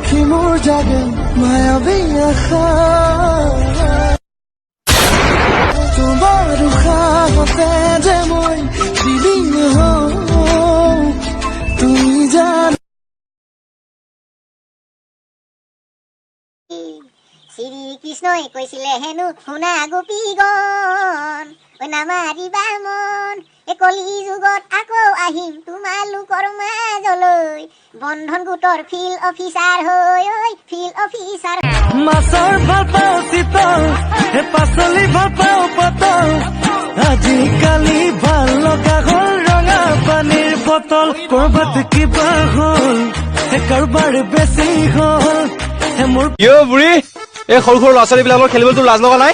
দেখি মোৰ জাগে মায়াবী আশা তোমাৰ উশাহতে যে মই বিলীন হওঁ তুমি জান শ্ৰী কৃষ্ণই কৈছিলে হেনো শুনা গোপীগণ নামাৰিবা মন কলি যুগত আকৌ আহিম তোমালোকৰ মাজলৈ বন্ধন গোটৰ ফিল্ড অফিচাৰ হৈ ফিল্ড অফিচাৰ মাছৰ ভাল পাওঁ চিতল পাচলি ভাল পাওঁ পতল আজিকালি ভাল লগা হ'ল ৰঙা পানীৰ বটল কৰবাত কিবা হ'ল কাৰোবাৰ বেছি হ'ল মোৰ বুঢ়ী এই সৰু সৰু ল'ৰা ছোৱালী বিলাকৰ খেলিবলৈ লাজ লগা নাই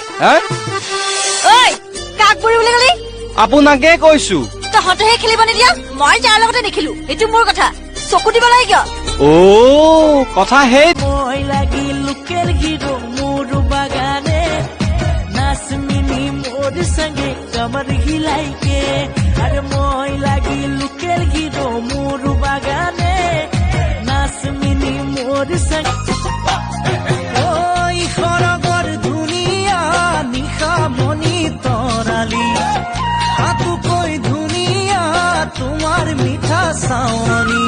কাক বুঢ়ী বুলি কলি আপোনাকে কৈছো তহঁতেহে খেলিব নিদিয়া মই যাৰ লগতে নেখেলো এইটো মোৰ কথা চকু দিব লাগে কিয় কথা সেই মই লাগি লোকেল গিৰো মোৰ বাগানে নাচমিনি মোৰ সঙ্গে কমৰ হিলাইকে আৰে মই লাগি লোকেল গিৰো মোৰ বাগানে নাচমিনি মোৰ সঙ্গে ওই খরগর দুনিয়া নিশা মনি তরালি আতু কই দুনিয়া তোমার মিঠা সাওনি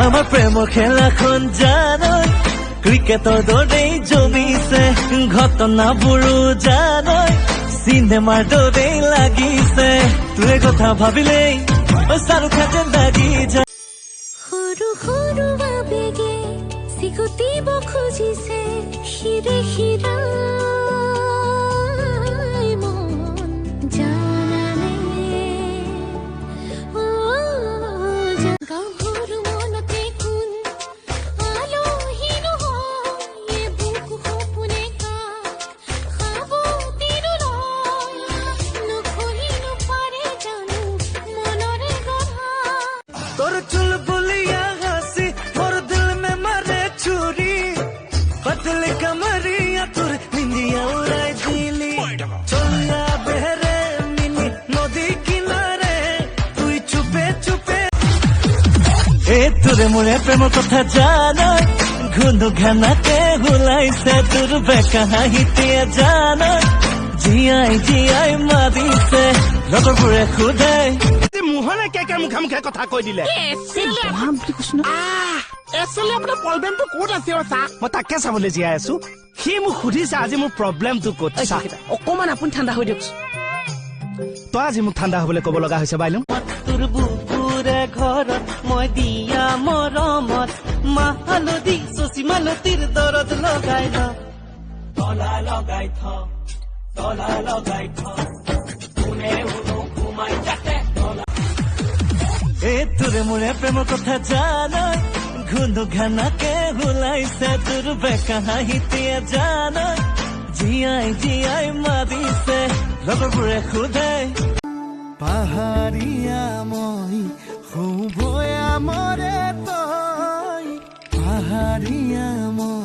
আমার প্রেম খেলাখন জানই ক্ৰিকেটৰ দৰেই জমিছে ঘটনাবোৰো জানই চিনেমাৰ দৰেই লাগিছে তোৰে কথা ভাবিলেই চাৰু খাতে লাগি যায় সৰু সৰু আবেগে চিকুটিব খুজিছে শিৰে শিৰা তোর চুল বুলিয়া হাসি মোর দিল মে মারে ছুরি পতলে কমরিয়া তোর নিন্দিয়া উড়াই দিলি চলিয়া বেহরে মিনি নদী কিনারে তুই চুপে চুপে এ তোরে মোরে প্রেম কথা জানই ঘুন্দু ঘানাকে হুলাইছে তোর বেকা হাহিতিয়া জানই জিয়াই জিয়াই মাৰিছে লগৰবোৰে খুদে মুহনে কেকে মুখে মুখে কথা কৈ দিলে আপোনাৰ প্ৰব্লেমটো ক'ত আছে মই তাকে চাবলৈ জীয়াই আছো সি মোক সুধিছে আজি মোৰ প্ৰব্লেমটো ক'ত অকমান আপুনি ঠাণ্ডা হৈ দিয়ক তই আজি মোক ঠাণ্ডা হবলৈ ক'ব লগা হৈছে বাইলুং তোৰ বুকুৰে ঘৰত মই দিয়া মৰমত মাহালধি চচি মালতীৰ দৰদ লগাই ল তলা লগাই থ কোনে ঘুমাই যাতে এ তোৰে মোৰে প্ৰেম কথা জানই ঘুন্দু ঘানাকে হুলাইছে তোৰ বেকা হাহিতিয়া জানই জিয়াই জিয়াই মাৰিছে লগৰবোৰে খুদে পাহাৰীয়া মই শুভয়া মৰে তই পাহাৰীয়া মই